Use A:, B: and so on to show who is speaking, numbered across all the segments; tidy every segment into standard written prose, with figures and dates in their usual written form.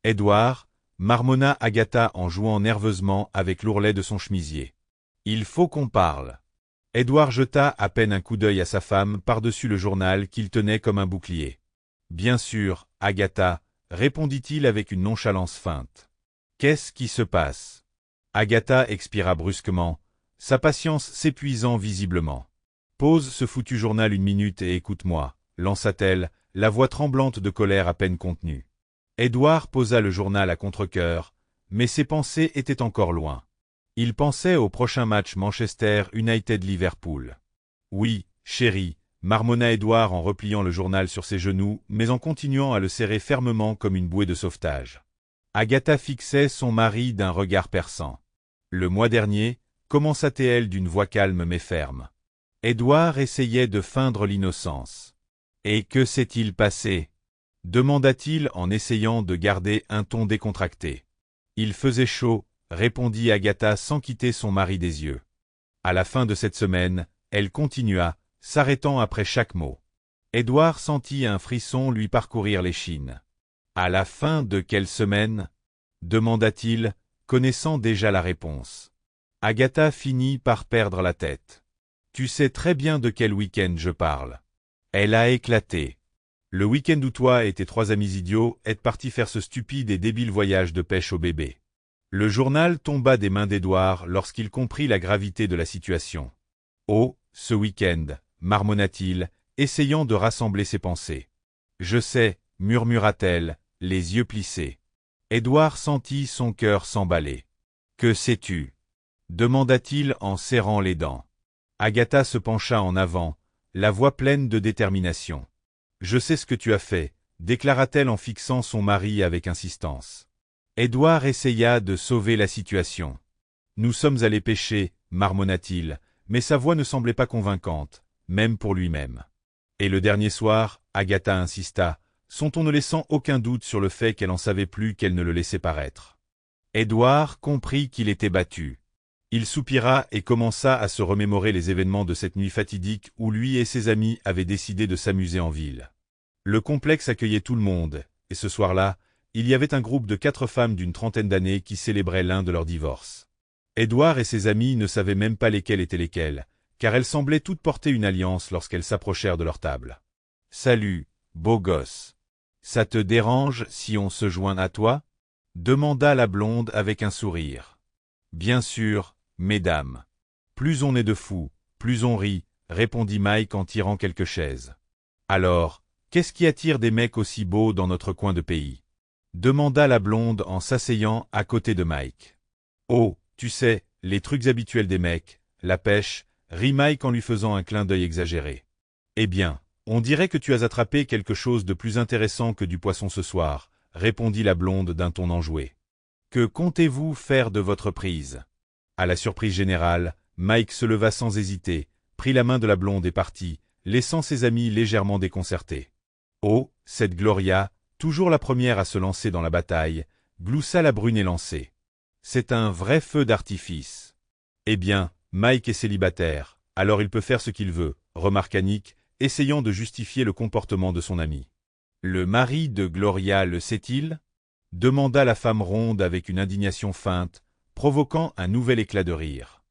A: Édouard, marmonna Agatha en jouant nerveusement avec l'ourlet de son chemisier. Il faut qu'on parle. Édouard jeta à peine un coup d'œil à sa femme par-dessus le journal qu'il tenait comme un bouclier. Bien sûr, Agatha, répondit-il avec une nonchalance feinte. Qu'est-ce qui se passe? Agatha expira brusquement, sa patience s'épuisant visiblement. Pose ce foutu journal une minute et écoute-moi, lança-t-elle, la voix tremblante de colère à peine contenue. Édouard posa le journal à contre-cœur, mais ses pensées étaient encore loin. Il pensait au prochain match Manchester United-Liverpool. Oui, chérie, marmonna Édouard en repliant le journal sur ses genoux, mais en continuant à le serrer fermement comme une bouée de sauvetage. Agatha fixait son mari d'un regard perçant. Le mois dernier, commença-t-elle d'une voix calme mais ferme. Édouard essayait de feindre l'innocence. Et que s'est-il passé? Demanda-t-il en essayant de garder un ton décontracté. Il faisait chaud, répondit Agatha sans quitter son mari des yeux. À la fin de cette semaine, elle continua, s'arrêtant après chaque mot. Édouard sentit un frisson lui parcourir l'échine. À la fin de quelle semaine? Demanda-t-il, connaissant déjà la réponse. Agatha finit par perdre la tête. Tu sais très bien de quel week-end je parle. Elle a éclaté. Le week-end où toi et tes 3 amis idiots êtes partis faire ce stupide et débile voyage de pêche au bébé. Le journal tomba des mains d'Édouard lorsqu'il comprit la gravité de la situation. Oh, ce week-end, marmonna-t-il, essayant de rassembler ses pensées. Je sais, murmura-t-elle, les yeux plissés. Édouard sentit son cœur s'emballer. Que sais-tu? Demanda-t-il en serrant les dents. Agatha se pencha en avant, la voix pleine de détermination. Je sais ce que tu as fait, déclara-t-elle en fixant son mari avec insistance. Édouard essaya de sauver la situation. Nous sommes allés pêcher, marmonna-t-il, mais sa voix ne semblait pas convaincante, même pour lui-même. Et le dernier soir, Agatha insista, son ton ne laissant aucun doute sur le fait qu'elle en savait plus qu'elle ne le laissait paraître. Édouard comprit qu'il était battu. Il soupira et commença à se remémorer les événements de cette nuit fatidique où lui et ses amis avaient décidé de s'amuser en ville. Le complexe accueillait tout le monde, et ce soir-là, il y avait un groupe de 4 femmes d'une trentaine d'années qui célébraient l'un de leurs divorces. Édouard et ses amis ne savaient même pas lesquelles étaient lesquelles, car elles semblaient toutes porter une alliance lorsqu'elles s'approchèrent de leur table. « Salut, beau gosse. Ça te dérange si on se joint à toi ?» demanda la blonde avec un sourire. « Bien sûr, mesdames. Plus on est de fous, plus on rit, » répondit Mike en tirant quelques chaises. « Alors, qu'est-ce qui attire des mecs aussi beaux dans notre coin de pays ?» demanda la blonde en s'asseyant à côté de Mike. « Oh, tu sais, les trucs habituels des mecs, la pêche, » rit Mike en lui faisant un clin d'œil exagéré. « Eh bien, on dirait que tu as attrapé quelque chose de plus intéressant que du poisson ce soir, » répondit la blonde d'un ton enjoué. « Que comptez-vous faire de votre prise ?» À la surprise générale, Mike se leva sans hésiter, prit la main de la blonde et partit, laissant ses amis légèrement déconcertés. Oh, cette Gloria, toujours la première à se lancer dans la bataille, gloussa la brune élancée. C'est un vrai feu d'artifice. Eh bien, Mike est célibataire, alors il peut faire ce qu'il veut, remarqua Nick, essayant de justifier le comportement de son ami. Le mari de Gloria le sait-il? Demanda la femme ronde avec une indignation feinte, provoquant un nouvel éclat de rire.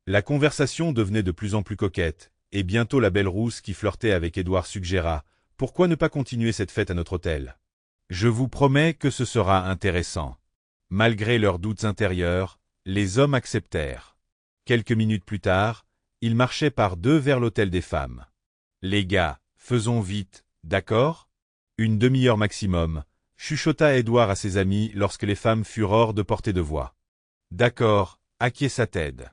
A: La conversation devenait de plus en plus coquette, et bientôt la belle rousse qui flirtait avec Édouard suggéra « Pourquoi ne pas continuer cette fête à notre hôtel? Je vous promets que ce sera intéressant. » Malgré leurs doutes intérieurs, les hommes acceptèrent. Quelques minutes plus tard, ils marchaient par 2 vers l'hôtel des femmes. « Les gars, faisons vite, d'accord? Une demi-heure maximum, » chuchota Édouard à ses amis lorsque les femmes furent hors de portée de voix. « D'accord, acquiesça Ted.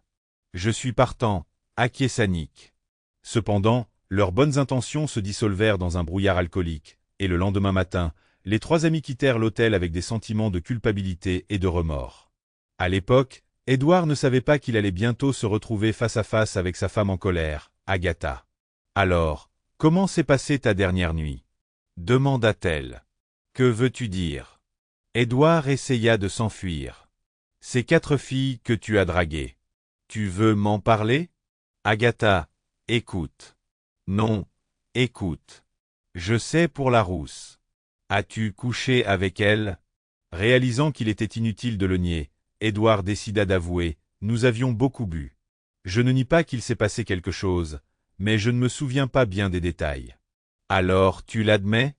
A: Je suis partant, acquiesça Nick. » Cependant, leurs bonnes intentions se dissolvèrent dans un brouillard alcoolique, et le lendemain matin, les 3 amis quittèrent l'hôtel avec des sentiments de culpabilité et de remords. À l'époque, Édouard ne savait pas qu'il allait bientôt se retrouver face à face avec sa femme en colère, Agatha. « Alors, comment s'est passée ta dernière nuit ?» demanda-t-elle. « Que veux-tu dire ?» Édouard essaya de s'enfuir. « Ces 4 filles que tu as draguées. Tu veux m'en parler? Agatha, écoute. » « Non, écoute. Je sais pour la rousse. As-tu couché avec elle? » Réalisant qu'il était inutile de le nier, Édouard décida d'avouer, nous avions beaucoup bu. Je ne nie pas qu'il s'est passé quelque chose, mais je ne me souviens pas bien des détails. Alors, tu l'admets?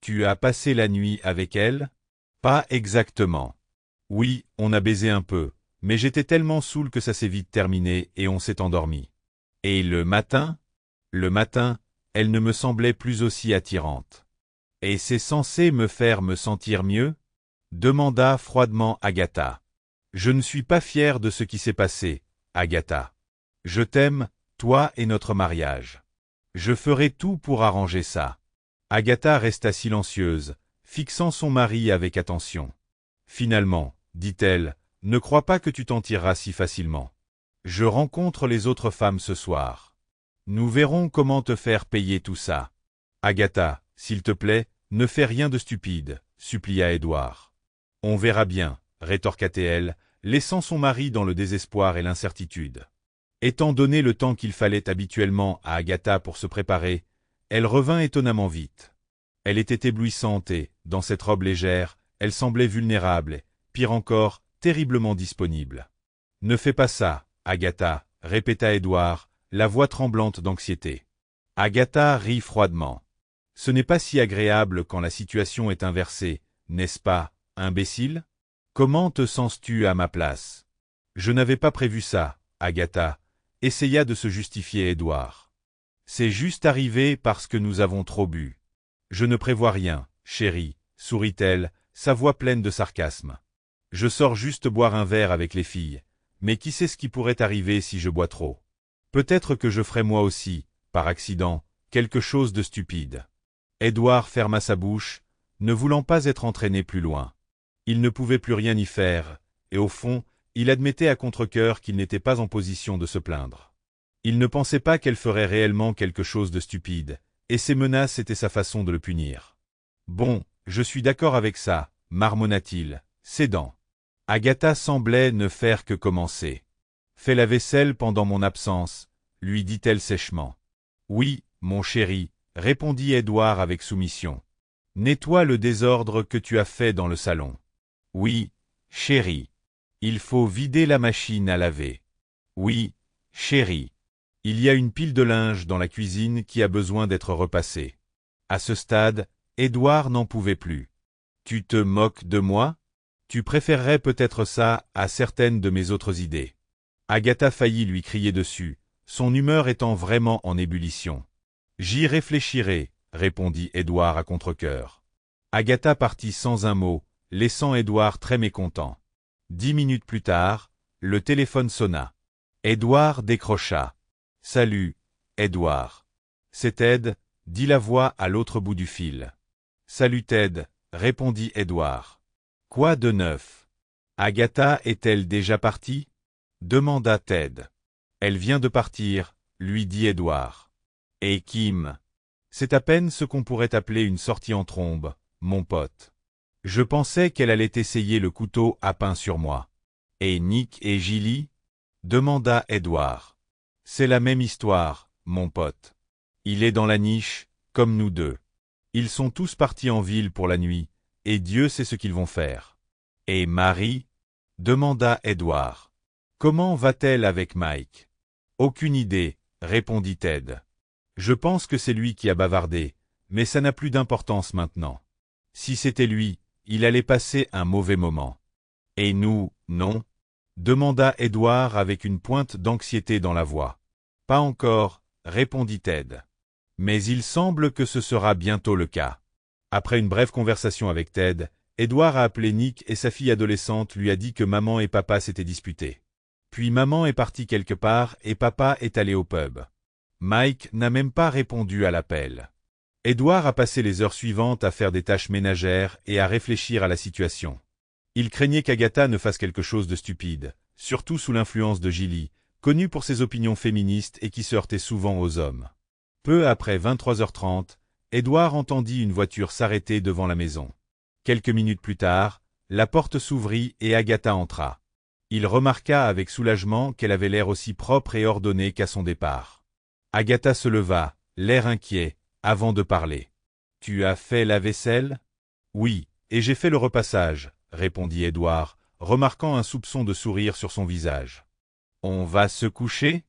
A: Tu as passé la nuit avec elle? Pas exactement. Oui, on a baisé un peu, mais j'étais tellement saoul que ça s'est vite terminé et on s'est endormi. Et le matin? Le matin, elle ne me semblait plus aussi attirante. Et c'est censé me faire me sentir mieux? Demanda froidement Agatha. Je ne suis pas fier de ce qui s'est passé, Agatha. Je t'aime, toi et notre mariage. Je ferai tout pour arranger ça. Agatha resta silencieuse, fixant son mari avec attention. Finalement, dit-elle, ne crois pas que tu t'en tireras si facilement. Je rencontre les autres femmes ce soir. Nous verrons comment te faire payer tout ça. Agatha, s'il te plaît, ne fais rien de stupide, supplia Édouard. On verra bien, rétorqua-t-elle, laissant son mari dans le désespoir et l'incertitude. Étant donné le temps qu'il fallait habituellement à Agatha pour se préparer, elle revint étonnamment vite. Elle était éblouissante et, dans cette robe légère, elle semblait vulnérable et, pire encore, terriblement disponible. « Ne fais pas ça, Agatha, » répéta Édouard, la voix tremblante d'anxiété. Agatha rit froidement. « Ce n'est pas si agréable quand la situation est inversée, n'est-ce pas, imbécile? Comment te sens-tu à ma place? » Je n'avais pas prévu ça, Agatha, essaya de se justifier Édouard. C'est juste arrivé parce que nous avons trop bu. Je ne prévois rien, chérie, sourit-elle, sa voix pleine de sarcasme. Je sors juste boire un verre avec les filles, mais qui sait ce qui pourrait arriver si je bois trop? Peut-être que je ferai moi aussi, par accident, quelque chose de stupide. Édouard ferma sa bouche, ne voulant pas être entraîné plus loin. Il ne pouvait plus rien y faire, et au fond, il admettait à contre-cœur qu'il n'était pas en position de se plaindre. Il ne pensait pas qu'elle ferait réellement quelque chose de stupide, et ses menaces étaient sa façon de le punir. « Bon, je suis d'accord avec ça, » marmonna-t-il, cédant. Agatha semblait ne faire que commencer. « Fais la vaisselle pendant mon absence, » lui dit-elle sèchement. « Oui, mon chéri, » répondit Édouard avec soumission. « Nettoie le désordre que tu as fait dans le salon. »« Oui, chéri. » « Il faut vider la machine à laver. »« Oui, chéri. » « Il y a une pile de linge dans la cuisine qui a besoin d'être repassée. » À ce stade, Édouard n'en pouvait plus. « Tu te moques de moi? Tu préférerais peut-être ça à certaines de mes autres idées. » Agatha faillit lui crier dessus, son humeur étant vraiment en ébullition. « J'y réfléchirai, » répondit Édouard à contre-cœur. Agatha partit sans un mot, laissant Édouard très mécontent. 10 minutes plus tard, le téléphone sonna. Édouard décrocha. « Salut, Édouard. »« C'est Ted, » dit la voix à l'autre bout du fil. « Salut Ted, » répondit Édouard. « Quoi de neuf? Agatha est-elle déjà partie? » demanda Ted. « Elle vient de partir, » lui dit Édouard. « Et Kim? C'est à peine ce qu'on pourrait appeler une sortie en trombe, mon pote. Je pensais qu'elle allait essayer le couteau à pain sur moi. »« Et Nick et Gilly? » demanda Édouard. « C'est la même histoire, mon pote. Il est dans la niche, comme nous deux. Ils sont tous partis en ville pour la nuit, et Dieu sait ce qu'ils vont faire. »« Et Marie? » demanda Édouard. « Comment va-t-elle avec Mike? »« Aucune idée, » répondit Ted. « Je pense que c'est lui qui a bavardé, mais ça n'a plus d'importance maintenant. Si c'était lui, il allait passer un mauvais moment. »« Et nous, non? » demanda Édouard avec une pointe d'anxiété dans la voix. « Pas encore, » répondit Ted. « Mais il semble que ce sera bientôt le cas. » Après une brève conversation avec Ted, Édouard a appelé Nick et sa fille adolescente lui a dit que maman et papa s'étaient disputés. Puis maman est partie quelque part et papa est allé au pub. Mike n'a même pas répondu à l'appel. Édouard a passé les heures suivantes à faire des tâches ménagères et à réfléchir à la situation. Il craignait qu'Agatha ne fasse quelque chose de stupide, surtout sous l'influence de Gilly, connue pour ses opinions féministes et qui se heurtait souvent aux hommes. Peu après 23h30, Édouard entendit une voiture s'arrêter devant la maison. Quelques minutes plus tard, la porte s'ouvrit et Agatha entra. Il remarqua avec soulagement qu'elle avait l'air aussi propre et ordonnée qu'à son départ. Agatha se leva, l'air inquiet, avant de parler. « Tu as fait la vaisselle? »« Oui, et j'ai fait le repassage, » répondit Édouard, remarquant un soupçon de sourire sur son visage. On va se coucher?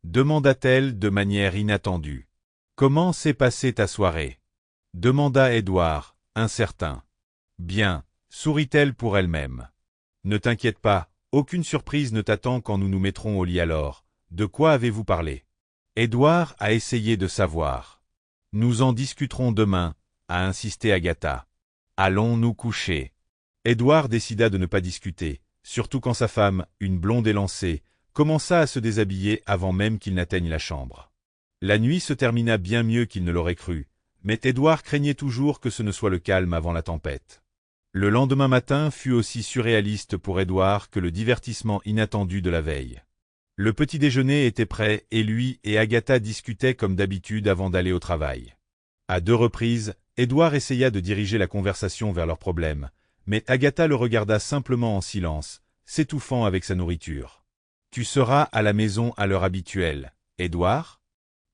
A: Demanda-t-elle de manière inattendue. Comment s'est passée ta soirée? Demanda Édouard, incertain. Bien, sourit-elle pour elle-même. Ne t'inquiète pas, aucune surprise ne t'attend quand nous nous mettrons au lit alors. De quoi avez-vous parlé? Édouard a essayé de savoir. Nous en discuterons demain, a insisté Agatha. Allons nous coucher. Édouard décida de ne pas discuter, surtout quand sa femme, une blonde élancée, commença à se déshabiller avant même qu'il n'atteigne la chambre. La nuit se termina bien mieux qu'il ne l'aurait cru, mais Édouard craignait toujours que ce ne soit le calme avant la tempête. Le lendemain matin fut aussi surréaliste pour Édouard que le divertissement inattendu de la veille. Le petit déjeuner était prêt et lui et Agatha discutaient comme d'habitude avant d'aller au travail. À 2 reprises, Édouard essaya de diriger la conversation vers leurs problèmes, mais Agatha le regarda simplement en silence, s'étouffant avec sa nourriture. « Tu seras à la maison à l'heure habituelle, Édouard »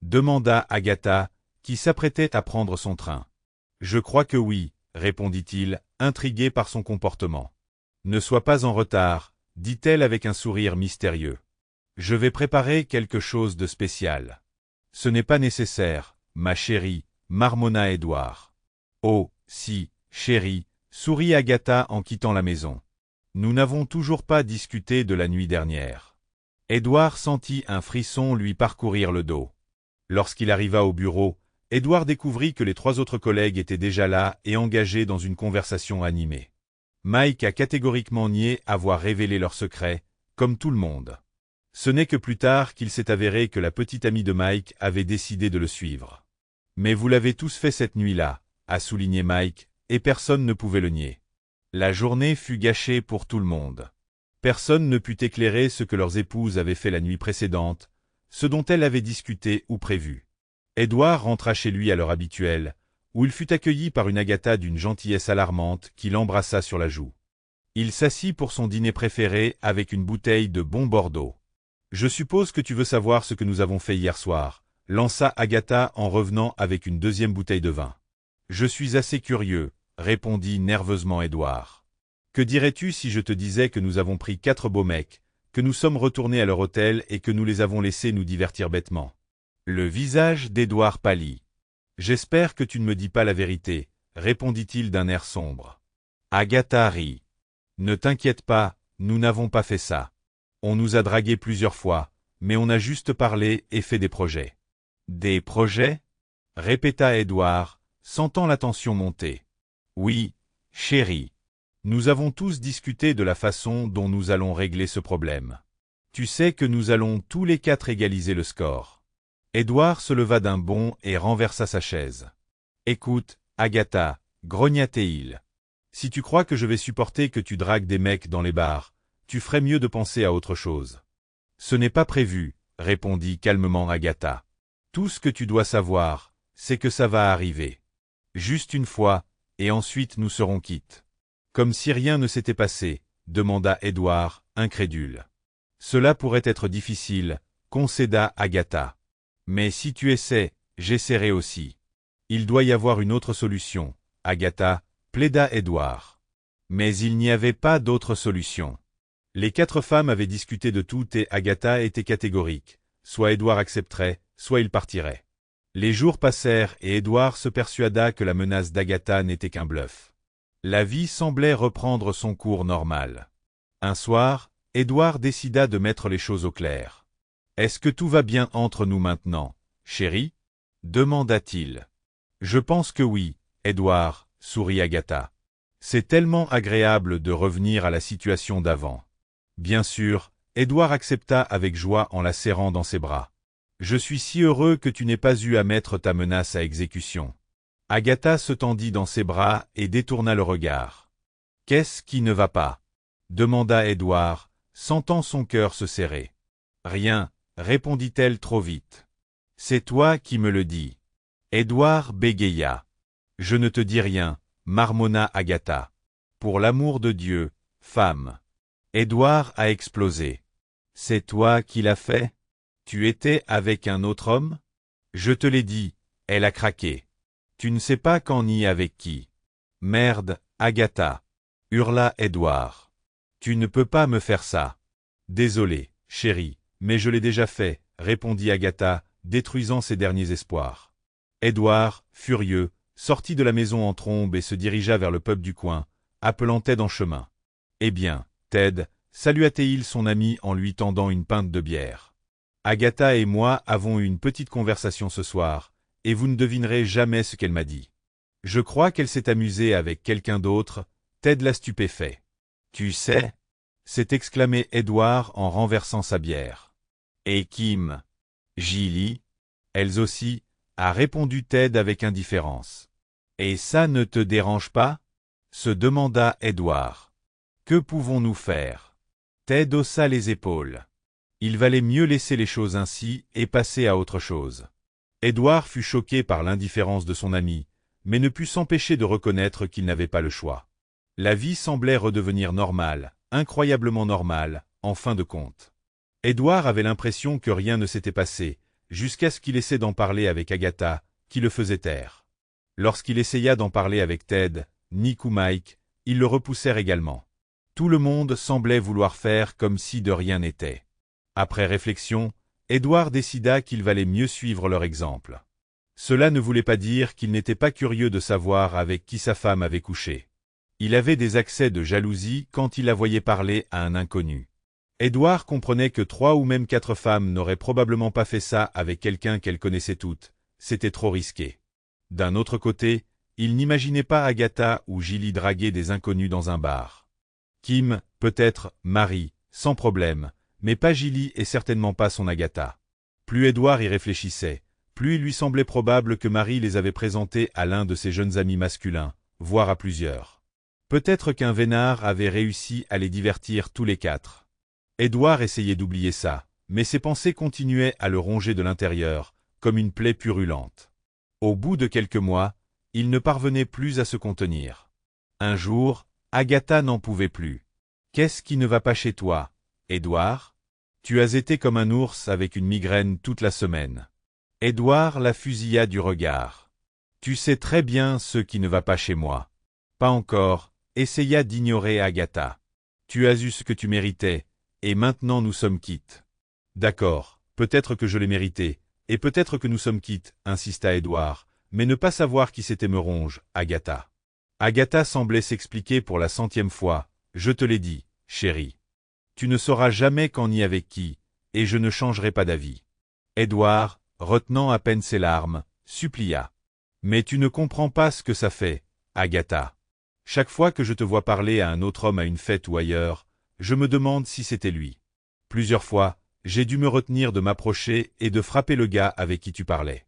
A: demanda Agatha, qui s'apprêtait à prendre son train. « Je crois que oui, » répondit-il, intrigué par son comportement. « Ne sois pas en retard, » dit-elle avec un sourire mystérieux. « Je vais préparer quelque chose de spécial. »« Ce n'est pas nécessaire, ma chérie, » marmonna Édouard. « Oh, si, chérie, » sourit Agatha en quittant la maison. « Nous n'avons toujours pas discuté de la nuit dernière. » Édouard sentit un frisson lui parcourir le dos. Lorsqu'il arriva au bureau, Édouard découvrit que les 3 autres collègues étaient déjà là et engagés dans une conversation animée. Mike a catégoriquement nié avoir révélé leur secret, comme tout le monde. Ce n'est que plus tard qu'il s'est avéré que la petite amie de Mike avait décidé de le suivre. « Mais vous l'avez tous fait cette nuit-là » a souligné Mike, et personne ne pouvait le nier. La journée fut gâchée pour tout le monde. Personne ne put éclairer ce que leurs épouses avaient fait la nuit précédente, ce dont elles avaient discuté ou prévu. Édouard rentra chez lui à l'heure habituelle, où il fut accueilli par une Agatha d'une gentillesse alarmante qui l'embrassa sur la joue. Il s'assit pour son dîner préféré avec une bouteille de bon Bordeaux. « Je suppose que tu veux savoir ce que nous avons fait hier soir » lança Agatha en revenant avec une 2e bouteille de vin. « Je suis assez curieux, » répondit nerveusement Édouard. « Que dirais-tu si je te disais que nous avons pris 4 beaux mecs, que nous sommes retournés à leur hôtel et que nous les avons laissés nous divertir bêtement ?» Le visage d'Édouard pâlit. « J'espère que tu ne me dis pas la vérité, » répondit-il d'un air sombre. Agatha rit. « Ne t'inquiète pas, nous n'avons pas fait ça. On nous a dragués plusieurs fois, mais on a juste parlé et fait des projets. »« Des projets ?» répéta Édouard, sentant la tension monter. « Oui, chérie. Nous avons tous discuté de la façon dont nous allons régler ce problème. Tu sais que nous allons tous les 4 égaliser le score. » Édouard se leva d'un bond et renversa sa chaise. « Écoute, Agatha, » grogna-t-il. « Si tu crois que je vais supporter que tu dragues des mecs dans les bars, tu ferais mieux de penser à autre chose. »« Ce n'est pas prévu, » répondit calmement Agatha. « Tout ce que tu dois savoir, c'est que ça va arriver. Juste une fois, et ensuite nous serons quittes. » Comme si rien ne s'était passé, demanda Édouard, incrédule. « Cela pourrait être difficile, » concéda Agatha. « Mais si tu essaies, j'essaierai aussi. Il doit y avoir une autre solution, Agatha, » plaida Édouard. Mais il n'y avait pas d'autre solution. Les 4 femmes avaient discuté de tout et Agatha était catégorique. Soit Édouard accepterait, soit il partirait. Les jours passèrent et Édouard se persuada que la menace d'Agatha n'était qu'un bluff. La vie semblait reprendre son cours normal. Un soir, Édouard décida de mettre les choses au clair. « Est-ce que tout va bien entre nous maintenant, chérie ?» demanda-t-il. « Je pense que oui, Édouard, » sourit Agatha. « C'est tellement agréable de revenir à la situation d'avant. » Bien sûr, Édouard accepta avec joie en la serrant dans ses bras. « Je suis si heureux que tu n'aies pas eu à mettre ta menace à exécution. » Agatha se tendit dans ses bras et détourna le regard. « Qu'est-ce qui ne va pas ?» demanda Édouard, sentant son cœur se serrer. « Rien, » répondit-elle trop vite. « C'est toi qui me le dis. » Édouard bégaya. « Je ne te dis rien, » marmonna Agatha. « Pour l'amour de Dieu, femme. » Édouard a explosé. « C'est toi qui l'as fait? Tu étais avec un autre homme? » Je te l'ai dit, elle a craqué. « Tu ne sais pas quand ni avec qui. » Merde, Agatha. hurla Édouard. Tu ne peux pas me faire ça. Désolé, chérie, mais je l'ai déjà fait, répondit Agatha, détruisant ses derniers espoirs. Édouard, furieux, sortit de la maison en trombe et se dirigea vers le pub du coin, appelant Ted en chemin. Eh bien, Ted, salua-t-il son ami en lui tendant une pinte de bière. Agatha et moi avons eu une petite conversation ce soir, et vous ne devinerez jamais ce qu'elle m'a dit. Je crois qu'elle s'est amusée avec quelqu'un d'autre, Ted l'a stupéfait. Tu sais, s'est exclamé Édouard en renversant sa bière. Et Kim, Gilly, elles aussi, a répondu Ted avec indifférence. Et ça ne te dérange pas? Se demanda Édouard. Que pouvons-nous faire? Ted haussa les épaules. Il valait mieux laisser les choses ainsi et passer à autre chose. Édouard fut choqué par l'indifférence de son ami, mais ne put s'empêcher de reconnaître qu'il n'avait pas le choix. La vie semblait redevenir normale, incroyablement normale, en fin de compte. Édouard avait l'impression que rien ne s'était passé, jusqu'à ce qu'il essaie d'en parler avec Agatha, qui le faisait taire. Lorsqu'il essaya d'en parler avec Ted, Nick ou Mike, ils le repoussèrent également. Tout le monde semblait vouloir faire comme si de rien n'était. Après réflexion, Édouard décida qu'il valait mieux suivre leur exemple. Cela ne voulait pas dire qu'il n'était pas curieux de savoir avec qui sa femme avait couché. Il avait des accès de jalousie quand il la voyait parler à un inconnu. Édouard comprenait que 3 ou même 4 femmes n'auraient probablement pas fait ça avec quelqu'un qu'elles connaissaient toutes, c'était trop risqué. D'un autre côté, il n'imaginait pas Agatha ou Gilly draguer des inconnus dans un bar. Kim, peut-être, Marie, sans problème, mais pas Gilly et certainement pas son Agatha. Plus Édouard y réfléchissait, plus il lui semblait probable que Marie les avait présentés à l'un de ses jeunes amis masculins, voire à plusieurs. Peut-être qu'un vénard avait réussi à les divertir tous les 4. Édouard essayait d'oublier ça, mais ses pensées continuaient à le ronger de l'intérieur, comme une plaie purulente. Au bout de quelques mois, il ne parvenait plus à se contenir. Un jour, Agatha n'en pouvait plus. « Qu'est-ce qui ne va pas chez toi, Édouard? Tu as été comme un ours avec une migraine toute la semaine. » Édouard la fusilla du regard. « Tu sais très bien ce qui ne va pas chez moi. » Pas encore, essaya d'ignorer Agatha. « Tu as eu ce que tu méritais, et maintenant nous sommes quittes. » D'accord, peut-être que je l'ai mérité, et peut-être que nous sommes quittes, insista Édouard, mais ne pas savoir qui c'était me ronge, Agatha. Agatha semblait s'expliquer pour la 100e fois. Je te l'ai dit, chérie. Tu ne sauras jamais quand ni avec qui, et je ne changerai pas d'avis. Édouard, retenant à peine ses larmes, supplia. Mais tu ne comprends pas ce que ça fait, Agatha. Chaque fois que je te vois parler à un autre homme à une fête ou ailleurs, je me demande si c'était lui. Plusieurs fois, j'ai dû me retenir de m'approcher et de frapper le gars avec qui tu parlais.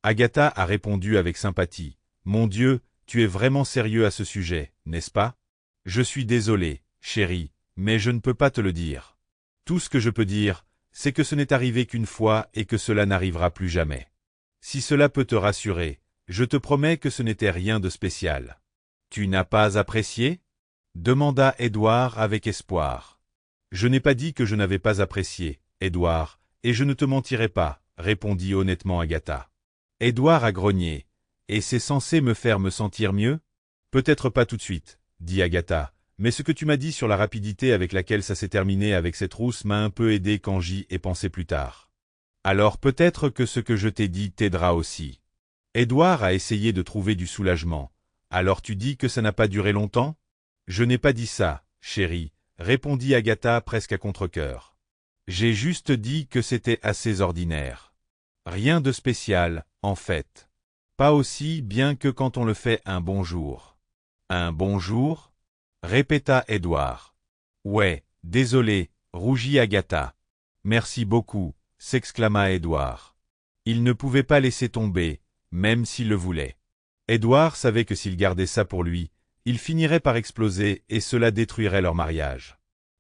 A: Agatha a répondu avec sympathie. Mon Dieu, tu es vraiment sérieux à ce sujet, n'est-ce pas? Je suis désolé, chérie, mais je ne peux pas te le dire. Tout ce que je peux dire, c'est que ce n'est arrivé qu'une fois et que cela n'arrivera plus jamais. Si cela peut te rassurer, je te promets que ce n'était rien de spécial. Tu n'as pas apprécié? Demanda Édouard avec espoir. Je n'ai pas dit que je n'avais pas apprécié, Édouard, et je ne te mentirai pas, répondit honnêtement Agatha. Édouard a grogné. Et c'est censé me faire me sentir mieux? Peut-être pas tout de suite, dit Agatha, mais ce que tu m'as dit sur la rapidité avec laquelle ça s'est terminé avec cette rousse m'a un peu aidé quand j'y ai pensé plus tard. Alors peut-être que ce que je t'ai dit t'aidera aussi. Édouard a essayé de trouver du soulagement. Alors tu dis que ça n'a pas duré longtemps? Je n'ai pas dit ça, chérie, répondit Agatha presque à contre-cœur. J'ai juste dit que c'était assez ordinaire. Rien de spécial, en fait. Pas aussi bien que quand on le fait un bonjour. Un bonjour? Répéta Édouard. Ouais, désolé, rougit Agatha. Merci beaucoup, s'exclama Édouard. Il ne pouvait pas laisser tomber, même s'il le voulait. Édouard savait que s'il gardait ça pour lui, il finirait par exploser et cela détruirait leur mariage.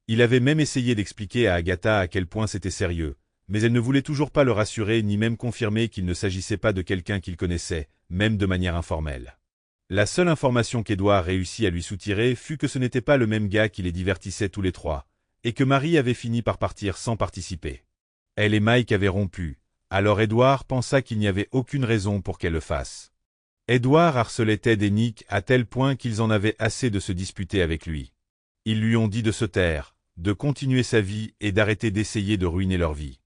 A: Il avait même essayé d'expliquer à Agatha à quel point c'était sérieux, mais elle ne voulait toujours pas le rassurer ni même confirmer qu'il ne s'agissait pas de quelqu'un qu'il connaissait, même de manière informelle. La seule information qu'Édouard réussit à lui soutirer fut que ce n'était pas le même gars qui les divertissait tous les 3, et que Marie avait fini par partir sans participer. Elle et Mike avaient rompu, alors Édouard pensa qu'il n'y avait aucune raison pour qu'elle le fasse. Édouard harcelait Ted et Nick à tel point qu'ils en avaient assez de se disputer avec lui. Ils lui ont dit de se taire, de continuer sa vie et d'arrêter d'essayer de ruiner leur vie.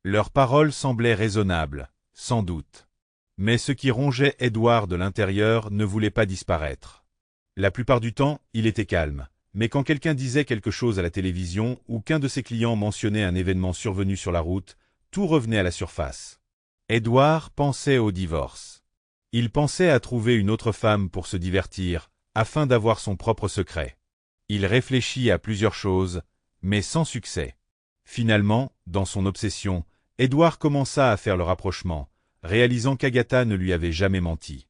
A: Leurs paroles semblaient raisonnables, sans doute. Mais ce qui rongeait Édouard de l'intérieur ne voulait pas disparaître. La plupart du temps, il était calme, mais quand quelqu'un disait quelque chose à la télévision ou qu'un de ses clients mentionnait un événement survenu sur la route, tout revenait à la surface. Édouard pensait au divorce. Il pensait à trouver une autre femme pour se divertir, afin d'avoir son propre secret. Il réfléchit à plusieurs choses, mais sans succès. Finalement, dans son obsession, Édouard commença à faire le rapprochement, réalisant qu'Agatha ne lui avait jamais menti.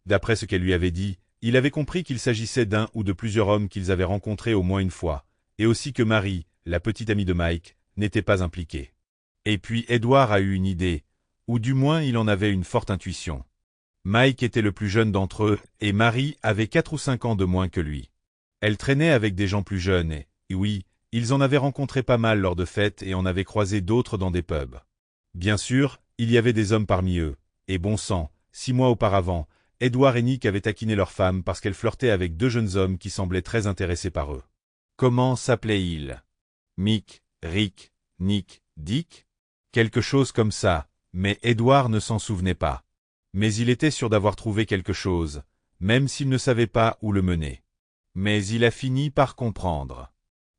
A: D'après ce qu'elle lui avait dit, il avait compris qu'il s'agissait d'un ou de plusieurs hommes qu'ils avaient rencontrés au moins une fois, et aussi que Marie, la petite amie de Mike, n'était pas impliquée. Et puis Édouard a eu une idée, ou du moins il en avait une forte intuition. Mike était le plus jeune d'entre eux, et Marie avait 4 ou 5 ans de moins que lui. Elle traînait avec des gens plus jeunes et oui, ils en avaient rencontré pas mal lors de fêtes et en avaient croisé d'autres dans des pubs. Bien sûr, il y avait des hommes parmi eux, et bon sang, 6 mois auparavant, Édouard et Nick avaient taquiné leur femme parce qu'elle flirtait avec 2 jeunes hommes qui semblaient très intéressés par eux. Comment s'appelaient-ils? Mick, Rick, Nick, Dick? Quelque chose comme ça, mais Édouard ne s'en souvenait pas. Mais il était sûr d'avoir trouvé quelque chose, même s'il ne savait pas où le mener. Mais il a fini par comprendre.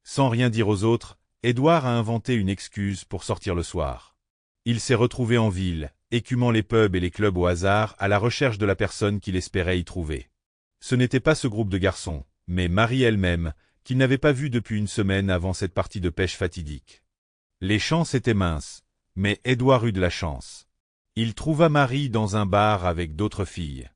A: Sans rien dire aux autres, Édouard a inventé une excuse pour sortir le soir. Il s'est retrouvé en ville, écumant les pubs et les clubs au hasard à la recherche de la personne qu'il espérait y trouver. Ce n'était pas ce groupe de garçons, mais Marie elle-même, qu'il n'avait pas vue depuis une semaine avant cette partie de pêche fatidique. Les chances étaient minces, mais Édouard eut de la chance. Il trouva Marie dans un bar avec d'autres filles.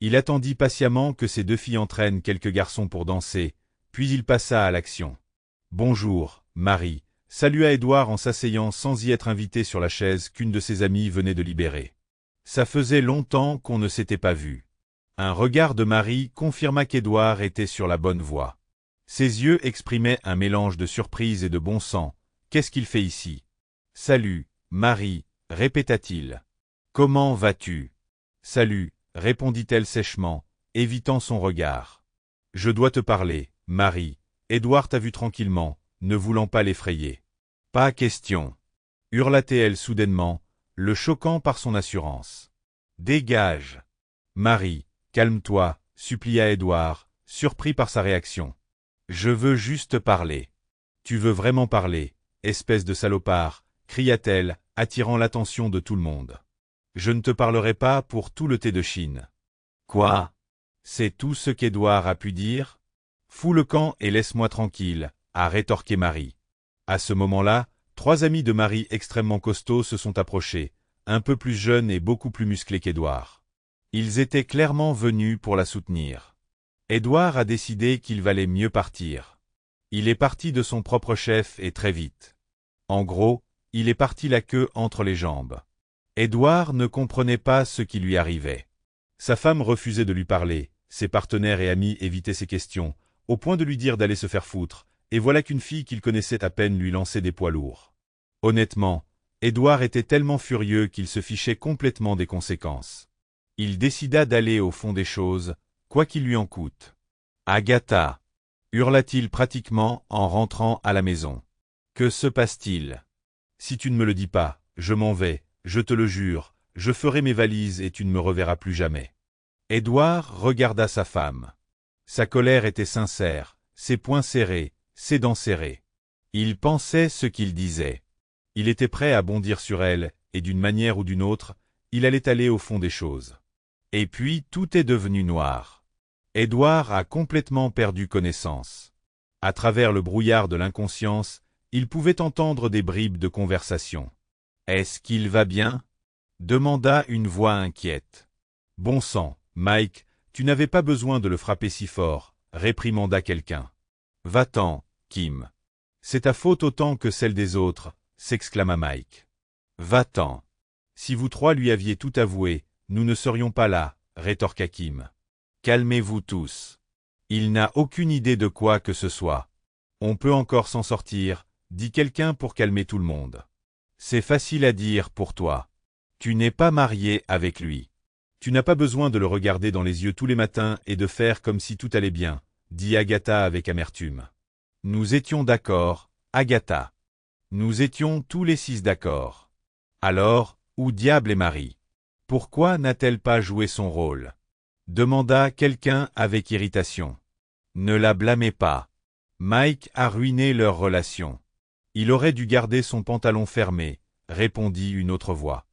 A: Il attendit patiemment que ces 2 filles entraînent quelques garçons pour danser, puis il passa à l'action. « Bonjour, Marie », salua Édouard en s'asseyant sans y être invité sur la chaise qu'une de ses amies venait de libérer. Ça faisait longtemps qu'on ne s'était pas vu. Un regard de Marie confirma qu'Édouard était sur la bonne voie. Ses yeux exprimaient un mélange de surprise et de bon sens. « Qu'est-ce qu'il fait ici ?»« Salut, Marie », répéta-t-il. « Comment vas-tu ?»« Salut », répondit-elle sèchement, évitant son regard. « Je dois te parler, Marie. Édouard t'a vu tranquillement, ne voulant pas l'effrayer. »« Pas question !» hurla-t-elle soudainement, le choquant par son assurance. « Dégage !»« Marie, calme-toi » supplia Édouard, surpris par sa réaction. « Je veux juste parler. »« Tu veux vraiment parler, espèce de salopard » cria-t-elle, attirant l'attention de tout le monde. « Je ne te parlerai pas pour tout le thé de Chine. »« Quoi ?» C'est tout ce qu'Édouard a pu dire. « Fous le camp et laisse-moi tranquille » a rétorqué Marie. À ce moment-là, 3 amis de Marie extrêmement costauds se sont approchés, un peu plus jeunes et beaucoup plus musclés qu'Édouard. Ils étaient clairement venus pour la soutenir. Édouard a décidé qu'il valait mieux partir. Il est parti de son propre chef et très vite. En gros, il est parti la queue entre les jambes. Édouard ne comprenait pas ce qui lui arrivait. Sa femme refusait de lui parler, ses partenaires et amis évitaient ses questions, au point de lui dire d'aller se faire foutre, et voilà qu'une fille qu'il connaissait à peine lui lançait des poids lourds. Honnêtement, Édouard était tellement furieux qu'il se fichait complètement des conséquences. Il décida d'aller au fond des choses, quoi qu'il lui en coûte. « Agatha » hurla-t-il pratiquement en rentrant à la maison. « Que se passe-t-il ? Si tu ne me le dis pas, je m'en vais, je te le jure, je ferai mes valises et tu ne me reverras plus jamais. » Édouard regarda sa femme. Sa colère était sincère, ses poings serrés, ses dents serrées. Il pensait ce qu'il disait. Il était prêt à bondir sur elle, et d'une manière ou d'une autre, il allait aller au fond des choses. Et puis tout est devenu noir. Édouard a complètement perdu connaissance. À travers le brouillard de l'inconscience, il pouvait entendre des bribes de conversation. « Est-ce qu'il va bien ?» demanda une voix inquiète. « Bon sang, Mike, tu n'avais pas besoin de le frapper si fort, » réprimanda quelqu'un. « Va-t'en, Kim. C'est ta faute autant que celle des autres, » s'exclama Mike. « Va-t'en. Si vous 3 lui aviez tout avoué, nous ne serions pas là, » rétorqua Kim. « Calmez-vous tous. Il n'a aucune idée de quoi que ce soit. On peut encore s'en sortir, » dit quelqu'un pour calmer tout le monde. « C'est facile à dire pour toi. Tu n'es pas marié avec lui. Tu n'as pas besoin de le regarder dans les yeux tous les matins et de faire comme si tout allait bien, dit Agatha avec amertume. Nous étions d'accord, Agatha. Nous étions tous les 6 d'accord. Alors, où diable est Marie? Pourquoi n'a-t-elle pas joué son rôle? Demanda quelqu'un avec irritation. Ne la blâmez pas. Mike a ruiné leur relation. Il aurait dû garder son pantalon fermé, répondit une autre voix.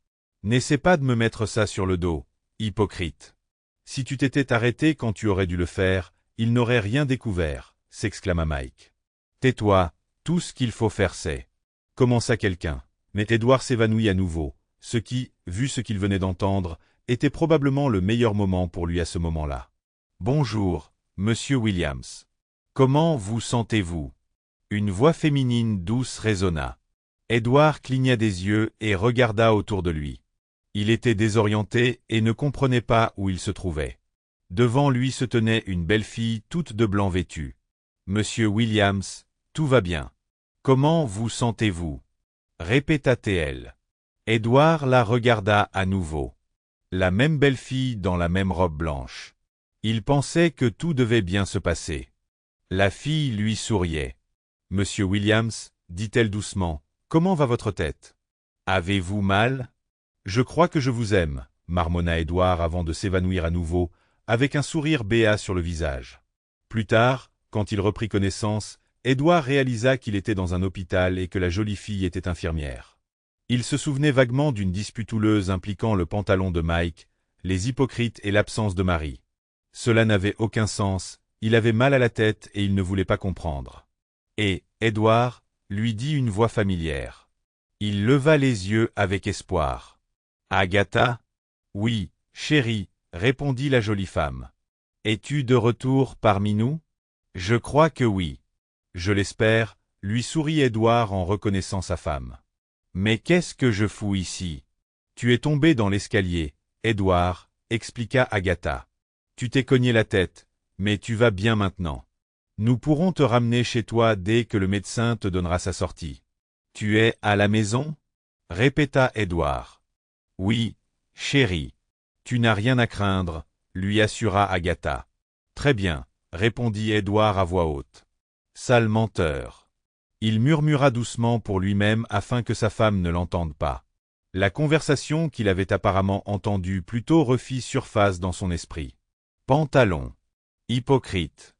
A: N'essaie pas de me mettre ça sur le dos, hypocrite. Si tu t'étais arrêté quand tu aurais dû le faire, il n'aurait rien découvert, s'exclama Mike. Tais-toi, tout ce qu'il faut faire c'est. Commença quelqu'un. Mais Édouard s'évanouit à nouveau, ce qui, vu ce qu'il venait d'entendre, était probablement le meilleur moment pour lui à ce moment-là. Bonjour, monsieur Williams. Comment vous sentez-vous? Une voix féminine douce résonna. Édouard cligna des yeux et regarda autour de lui. Il était désorienté et ne comprenait pas où il se trouvait. Devant lui se tenait une belle fille toute de blanc vêtue. Monsieur Williams, tout va bien. Comment vous sentez-vous? Répéta-t-elle. Édouard la regarda à nouveau. La même belle fille dans la même robe blanche. Il pensait que tout devait bien se passer. La fille lui souriait. Monsieur Williams, dit-elle doucement, comment va votre tête? Avez-vous mal? Je crois que je vous aime, marmonna Édouard avant de s'évanouir à nouveau, avec un sourire béat sur le visage. Plus tard, quand il reprit connaissance, Édouard réalisa qu'il était dans un hôpital et que la jolie fille était infirmière. Il se souvenait vaguement d'une dispute houleuse impliquant le pantalon de Mike, les hypocrites et l'absence de Marie. Cela n'avait aucun sens, il avait mal à la tête et il ne voulait pas comprendre. Et, Édouard, lui dit une voix familière. Il leva les yeux avec espoir. Agatha? Oui, chérie, répondit la jolie femme. Es-tu de retour parmi nous? Je crois que oui. Je l'espère, lui sourit Édouard en reconnaissant sa femme. Mais qu'est-ce que je fous ici? Tu es tombé dans l'escalier, Édouard, expliqua Agatha. Tu t'es cogné la tête, mais tu vas bien maintenant. Nous pourrons te ramener chez toi dès que le médecin te donnera sa sortie. Tu es à la maison? Répéta Édouard. Oui, chérie. Tu n'as rien à craindre, lui assura Agatha. Très bien, répondit Édouard à voix haute. Sale menteur. Il murmura doucement pour lui-même afin que sa femme ne l'entende pas. La conversation qu'il avait apparemment entendue plutôt refit surface dans son esprit. Pantalon. Hypocrite.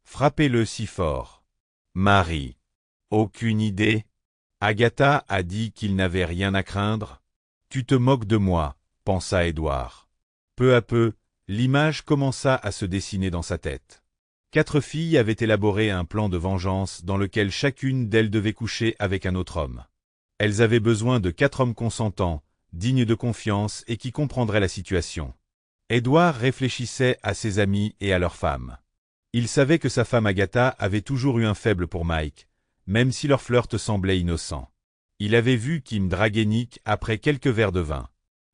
A: Frappez-le si fort. Marie. Aucune idée. Agatha a dit qu'il n'avait rien à craindre. Tu te moques de moi, pensa Édouard. Peu à peu, l'image commença à se dessiner dans sa tête. 4 filles avaient élaboré un plan de vengeance dans lequel chacune d'elles devait coucher avec un autre homme. Elles avaient besoin de 4 hommes consentants, dignes de confiance et qui comprendraient la situation. Édouard réfléchissait à ses amis et à leurs femmes. Il savait que sa femme Agatha avait toujours eu un faible pour Mike, même si leur flirt semblait innocent. Il avait vu Kim draguer Nick après quelques verres de vin.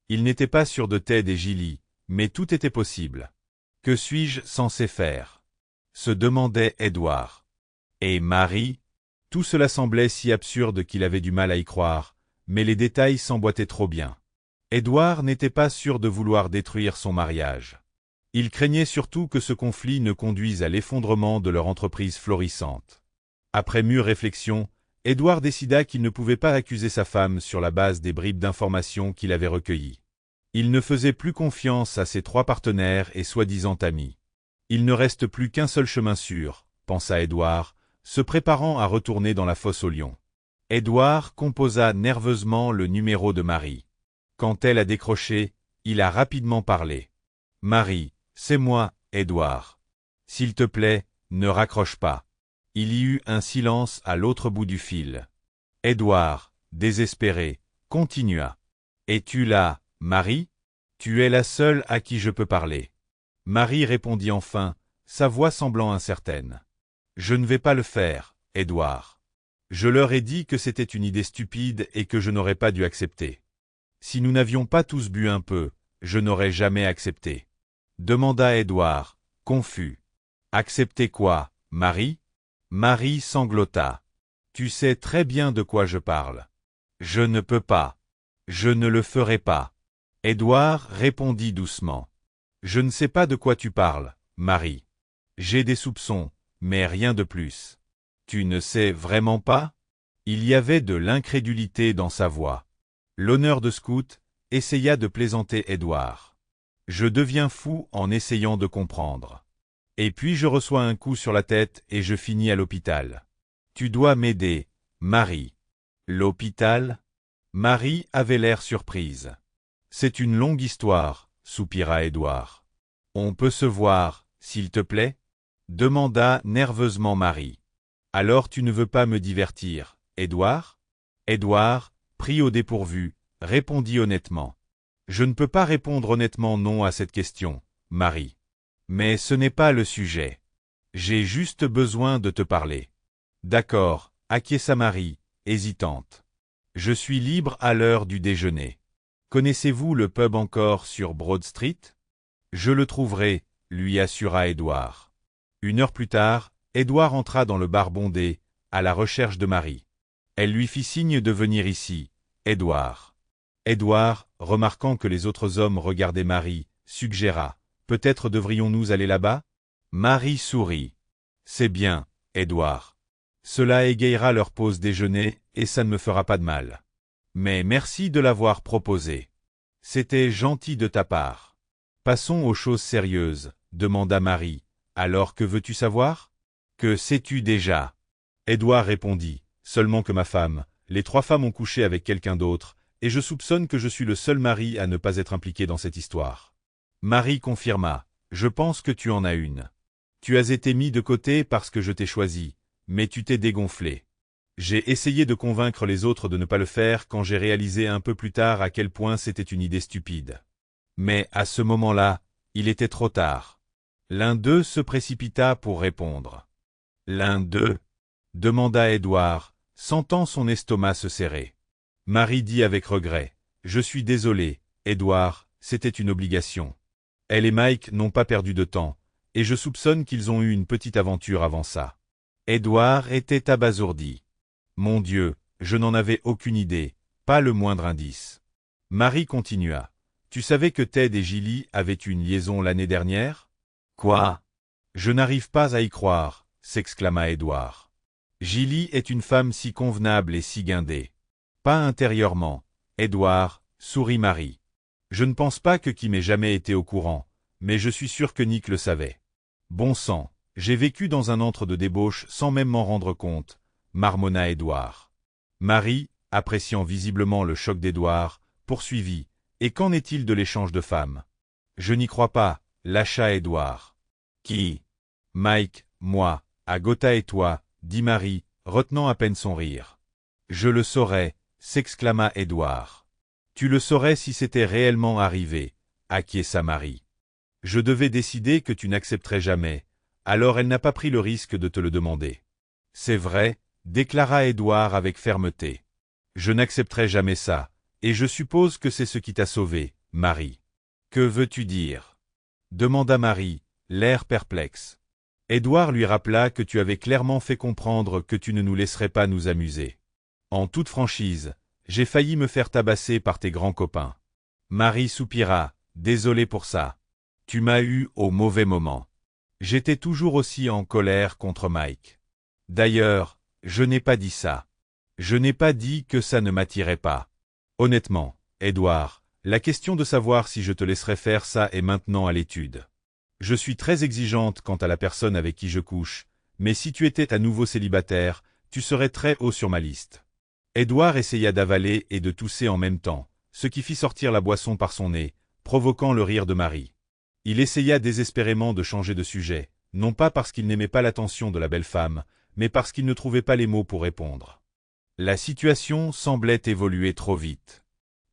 A: Il n'était pas sûr de Ted et Gilly, mais tout était possible. Que suis-je censé faire? Se demandait Édouard. Et Marie? Tout cela semblait si absurde qu'il avait du mal à y croire, mais les détails s'emboîtaient trop bien. Édouard n'était pas sûr de vouloir détruire son mariage. Il craignait surtout que ce conflit ne conduise à l'effondrement de leur entreprise florissante. Après mûre réflexion, Édouard décida qu'il ne pouvait pas accuser sa femme sur la base des bribes d'informations qu'il avait recueillies. Il ne faisait plus confiance à ses 3 partenaires et soi-disant amis. Il ne reste plus qu'un seul chemin sûr, pensa Édouard, se préparant à retourner dans la fosse aux lions. Édouard composa nerveusement le numéro de Marie. Quand elle a décroché, il a rapidement parlé. « Marie, c'est moi, Édouard. S'il te plaît, ne raccroche pas. » Il y eut un silence à l'autre bout du fil. Édouard, désespéré, continua. « Es-tu là, Marie? Tu es la seule à qui je peux parler. » Marie répondit enfin, sa voix semblant incertaine. « Je ne vais pas le faire, Édouard. Je leur ai dit que c'était une idée stupide et que je n'aurais pas dû accepter. Si nous n'avions pas tous bu un peu, je n'aurais jamais accepté. » demanda Édouard, confus. « Accepter quoi, Marie? » Marie sanglota. « Tu sais très bien de quoi je parle. » « Je ne peux pas. Je ne le ferai pas. » Édouard répondit doucement. Je ne sais pas de quoi tu parles, Marie. J'ai des soupçons, mais rien de plus. Tu ne sais vraiment pas? Il y avait de l'incrédulité dans sa voix. L'honneur de scout essaya de plaisanter Édouard. Je deviens fou en essayant de comprendre. Et puis je reçois un coup sur la tête et je finis à l'hôpital. Tu dois m'aider, Marie. L'hôpital? Marie avait l'air surprise. C'est une longue histoire, soupira Édouard. On peut se voir, s'il te plaît? Demanda nerveusement Marie. Alors tu ne veux pas me divertir, Édouard? Édouard, pris au dépourvu, répondit honnêtement. Je ne peux pas répondre honnêtement non à cette question, Marie. Mais ce n'est pas le sujet. J'ai juste besoin de te parler. D'accord, acquiesça Marie, hésitante. Je suis libre à l'heure du déjeuner. Connaissez-vous le pub encore sur Broad Street? Je le trouverai, lui assura Édouard. 1 heure plus tard, Édouard entra dans le bar bondé, à la recherche de Marie. Elle lui fit signe de venir ici, Édouard. Édouard, remarquant que les autres hommes regardaient Marie, suggéra. Peut-être devrions-nous aller là-bas? Marie sourit. C'est bien, Édouard. Cela égayera leur pause déjeuner, et ça ne me fera pas de mal. Mais merci de l'avoir proposé. C'était gentil de ta part. Passons aux choses sérieuses, demanda Marie. Alors que veux-tu savoir? Que sais-tu déjà? Édouard répondit. Seulement que ma femme, les 3 femmes ont couché avec quelqu'un d'autre, et je soupçonne que je suis le seul mari à ne pas être impliqué dans cette histoire. Marie confirma. Je pense que tu en as une. Tu as été mis de côté parce que je t'ai choisi, mais tu t'es dégonflé. J'ai essayé de convaincre les autres de ne pas le faire quand j'ai réalisé un peu plus tard à quel point c'était une idée stupide. Mais à ce moment-là, il était trop tard. L'un d'eux se précipita pour répondre. L'un d'eux? Demanda Édouard, sentant son estomac se serrer. Marie dit avec regret. Je suis désolé, Édouard, c'était une obligation. Elle et Mike n'ont pas perdu de temps, et je soupçonne qu'ils ont eu une petite aventure avant ça. Édouard était abasourdi. Mon Dieu, je n'en avais aucune idée, pas le moindre indice. Marie continua. Tu savais que Ted et Gilly avaient eu une liaison l'année dernière? Quoi? Je n'arrive pas à y croire, s'exclama Édouard. Gilly est une femme si convenable et si guindée. Pas intérieurement, Édouard, sourit Marie. Je ne pense pas que Kim ait jamais été au courant, mais je suis sûr que Nick le savait. Bon sang, j'ai vécu dans un antre de débauche sans même m'en rendre compte, marmonna Édouard. Marie, appréciant visiblement le choc d'Édouard, poursuivit. Et qu'en est-il de l'échange de femmes? Je n'y crois pas, lâcha Édouard. Qui? Mike, moi, Agota et toi, dit Marie, retenant à peine son rire. Je le saurais, s'exclama Édouard. Tu le saurais si c'était réellement arrivé, acquiesça Marie. Je devais décider que tu n'accepterais jamais, alors elle n'a pas pris le risque de te le demander. C'est vrai, déclara Édouard avec fermeté. Je n'accepterai jamais ça, et je suppose que c'est ce qui t'a sauvé, Marie. Que veux-tu dire? Demanda Marie, l'air perplexe. Édouard lui rappela que tu avais clairement fait comprendre que tu ne nous laisserais pas nous amuser. En toute franchise, j'ai failli me faire tabasser par tes grands copains. Marie soupira, désolé pour ça. Tu m'as eu au mauvais moment. J'étais toujours aussi en colère contre Mike. D'ailleurs, je n'ai pas dit ça. Je n'ai pas dit que ça ne m'attirait pas. Honnêtement, Édouard, la question de savoir si je te laisserai faire ça est maintenant à l'étude. Je suis très exigeante quant à la personne avec qui je couche, mais si tu étais à nouveau célibataire, tu serais très haut sur ma liste. Édouard essaya d'avaler et de tousser en même temps, ce qui fit sortir la boisson par son nez, provoquant le rire de Marie. Il essaya désespérément de changer de sujet, non pas parce qu'il n'aimait pas l'attention de la belle femme, mais parce qu'il ne trouvait pas les mots pour répondre. La situation semblait évoluer trop vite.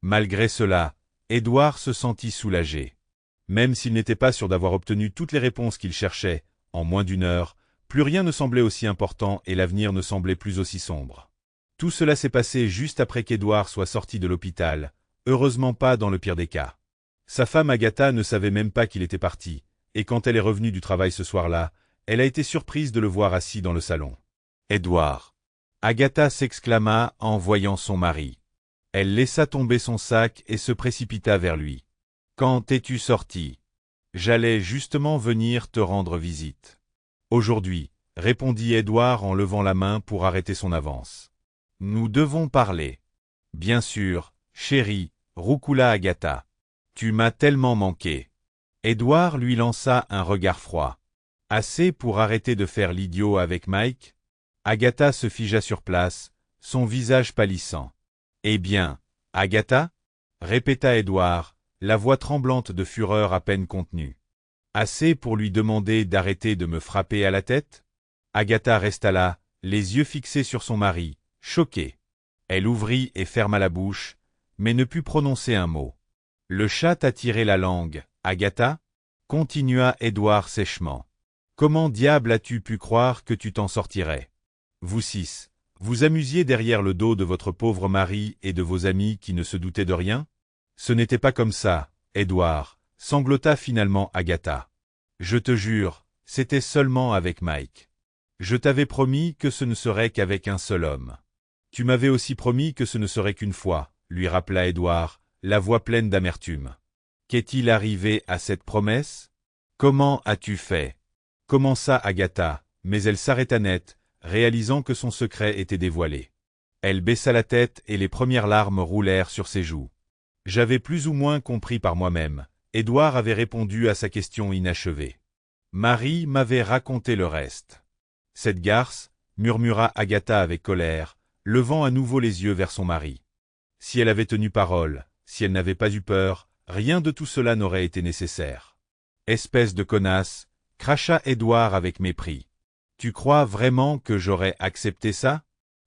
A: Malgré cela, Édouard se sentit soulagé. Même s'il n'était pas sûr d'avoir obtenu toutes les réponses qu'il cherchait, en moins d'1 heure, plus rien ne semblait aussi important et l'avenir ne semblait plus aussi sombre. Tout cela s'est passé juste après qu'Édouard soit sorti de l'hôpital, heureusement pas dans le pire des cas. Sa femme Agatha ne savait même pas qu'il était parti, et quand elle est revenue du travail ce soir-là, elle a été surprise de le voir assis dans le salon. Édouard. Agatha s'exclama en voyant son mari. Elle laissa tomber son sac et se précipita vers lui. « Quand es-tu sorti ? J'allais justement venir te rendre visite. »« Aujourd'hui, » répondit Édouard en levant la main pour arrêter son avance. « Nous devons parler. »« Bien sûr, chérie, » roucoula Agatha. « Tu m'as tellement manqué. » Édouard lui lança un regard froid. « Assez pour arrêter de faire l'idiot avec Mike ?» Agatha se figea sur place, son visage pâlissant. « Eh bien, Agatha ?» répéta Édouard, la voix tremblante de fureur à peine contenue. « Assez pour lui demander d'arrêter de me frapper à la tête ?» Agatha resta là, les yeux fixés sur son mari, choquée. Elle ouvrit et ferma la bouche, mais ne put prononcer un mot. « Le chat t'a tiré la langue, Agatha ?» continua Édouard sèchement. « Comment diable as-tu pu croire que tu t'en sortirais ? Vous six, vous amusiez derrière le dos de votre pauvre mari et de vos amis qui ne se doutaient de rien ? Ce n'était pas comme ça, Édouard, sanglota finalement Agatha. Je te jure, c'était seulement avec Mike. Je t'avais promis que ce ne serait qu'avec un seul homme. Tu m'avais aussi promis que ce ne serait qu'une fois, lui rappela Édouard, la voix pleine d'amertume. Qu'est-il arrivé à cette promesse ? Comment as-tu fait ? Commença Agatha, mais elle s'arrêta net, réalisant que son secret était dévoilé. Elle baissa la tête et les premières larmes roulèrent sur ses joues. J'avais plus ou moins compris par moi-même. Édouard avait répondu à sa question inachevée. Marie m'avait raconté le reste. Cette garce, murmura Agatha avec colère, levant à nouveau les yeux vers son mari. Si elle avait tenu parole, si elle n'avait pas eu peur, rien de tout cela n'aurait été nécessaire. Espèce de connasse, cracha Édouard avec mépris. Tu crois vraiment que j'aurais accepté ça ?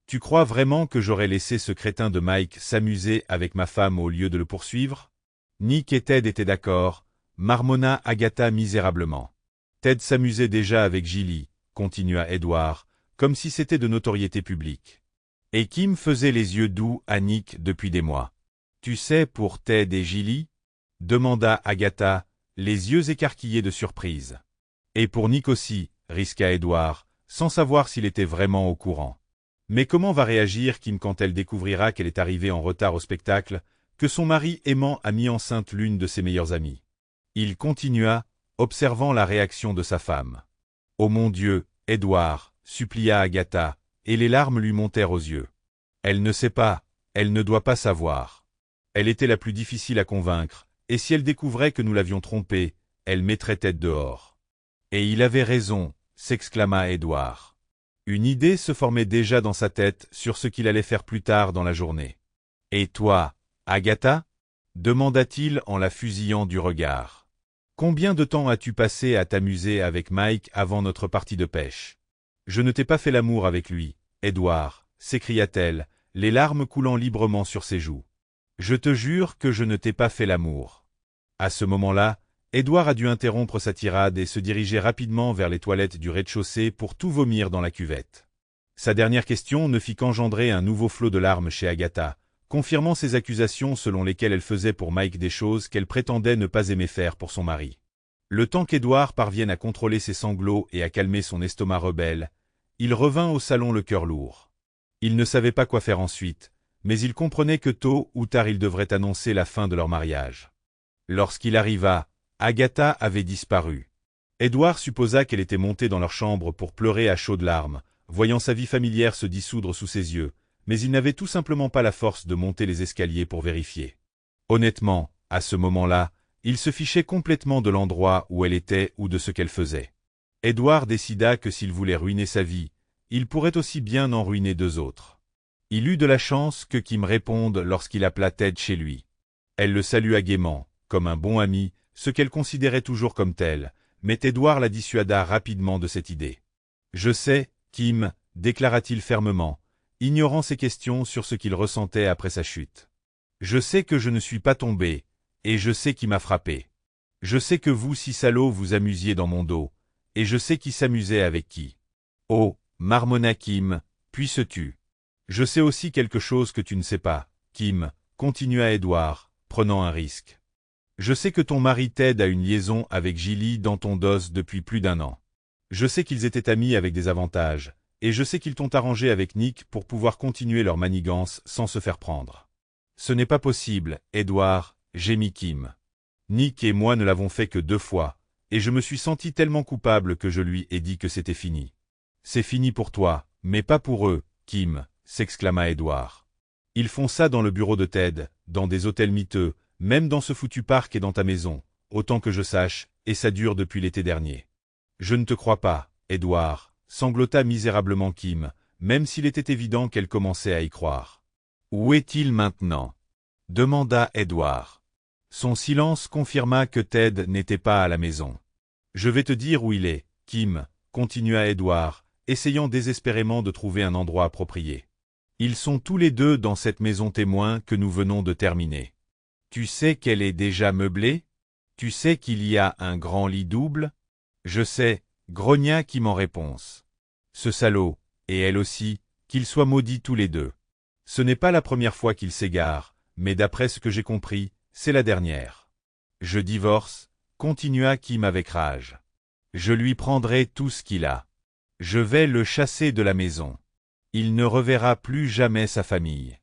A: Tu crois vraiment que j'aurais laissé ce crétin de Mike s'amuser avec ma femme au lieu de le poursuivre ? Nick et Ted étaient d'accord, marmonna Agatha misérablement. Ted s'amusait déjà avec Gilly, continua Édouard, comme si c'était de notoriété publique. Et Kim faisait les yeux doux à Nick depuis des mois. Tu sais pour Ted et Gilly ? Demanda Agatha, les yeux écarquillés de surprise. Et pour Nick aussi, risqua Édouard, sans savoir s'il était vraiment au courant. Mais comment va réagir Kim quand elle découvrira qu'elle est arrivée en retard au spectacle, que son mari aimant a mis enceinte l'une de ses meilleures amies ? Il continua, observant la réaction de sa femme. « Oh mon Dieu, Édouard !» supplia Agatha, et les larmes lui montèrent aux yeux. Elle ne sait pas, elle ne doit pas savoir. Elle était la plus difficile à convaincre, et si elle découvrait que nous l'avions trompée, elle mettrait tête dehors. Et il avait raison, s'exclama Édouard. Une idée se formait déjà dans sa tête sur ce qu'il allait faire plus tard dans la journée. « Et toi, Agatha ?» demanda-t-il en la fusillant du regard. « Combien de temps as-tu passé à t'amuser avec Mike avant notre partie de pêche ? » « Je ne t'ai pas fait l'amour avec lui, Édouard, » s'écria-t-elle, les larmes coulant librement sur ses joues. « Je te jure que je ne t'ai pas fait l'amour. » À ce moment-là, Édouard a dû interrompre sa tirade et se diriger rapidement vers les toilettes du rez-de-chaussée pour tout vomir dans la cuvette. Sa dernière question ne fit qu'engendrer un nouveau flot de larmes chez Agatha, confirmant ses accusations selon lesquelles elle faisait pour Mike des choses qu'elle prétendait ne pas aimer faire pour son mari. Le temps qu'Édouard parvienne à contrôler ses sanglots et à calmer son estomac rebelle, il revint au salon le cœur lourd. Il ne savait pas quoi faire ensuite, mais il comprenait que tôt ou tard il devrait annoncer la fin de leur mariage. Lorsqu'il arriva, Agatha avait disparu. Édouard supposa qu'elle était montée dans leur chambre pour pleurer à chaudes larmes, voyant sa vie familière se dissoudre sous ses yeux, mais il n'avait tout simplement pas la force de monter les escaliers pour vérifier. Honnêtement, à ce moment-là, il se fichait complètement de l'endroit où elle était ou de ce qu'elle faisait. Édouard décida que s'il voulait ruiner sa vie, il pourrait aussi bien en ruiner deux autres. Il eut de la chance que Kim réponde lorsqu'il appela Ted chez lui. Elle le salua gaiement, comme un bon ami, ce qu'elle considérait toujours comme tel, mais Édouard la dissuada rapidement de cette idée. « Je sais, Kim, » déclara-t-il fermement, ignorant ses questions sur ce qu'il ressentait après sa chute. « Je sais que je ne suis pas tombé, et je sais qui m'a frappé. Je sais que vous, six salauds, vous amusiez dans mon dos, et je sais qui s'amusait avec qui. Oh, marmonna Kim, puis se tut. Je sais aussi quelque chose que tu ne sais pas, Kim, continua Édouard, prenant un risque. Je sais que ton mari Ted a une liaison avec Gilly dans ton dos depuis plus d'1 an. Je sais qu'ils étaient amis avec des avantages, et je sais qu'ils t'ont arrangé avec Nick pour pouvoir continuer leur manigance sans se faire prendre. Ce n'est pas possible, Edouard, gémit Kim. Nick et moi ne l'avons fait que 2 fois, et je me suis senti tellement coupable que je lui ai dit que c'était fini. C'est fini pour toi, mais pas pour eux, Kim, s'exclama Edouard. Ils font ça dans le bureau de Ted, dans des hôtels miteux, même dans ce foutu parc et dans ta maison, autant que je sache, et ça dure depuis l'été dernier. Je ne te crois pas, Edouard, sanglota misérablement Kim, même s'il était évident qu'elle commençait à y croire. Où est-il maintenant? Demanda Edouard. Son silence confirma que Ted n'était pas à la maison. Je vais te dire où il est, Kim, continua Edouard, essayant désespérément de trouver un endroit approprié. Ils sont tous les deux dans cette maison témoin que nous venons de terminer. Tu sais qu'elle est déjà meublée? Tu sais qu'il y a un grand lit double? Je sais, grogna Kim en réponse. Ce salaud, et elle aussi, qu'ils soient maudits tous les deux. Ce n'est pas la première fois qu'il s'égare, mais d'après ce que j'ai compris, c'est la dernière. Je divorce, continua Kim avec rage. Je lui prendrai tout ce qu'il a. Je vais le chasser de la maison. Il ne reverra plus jamais sa famille.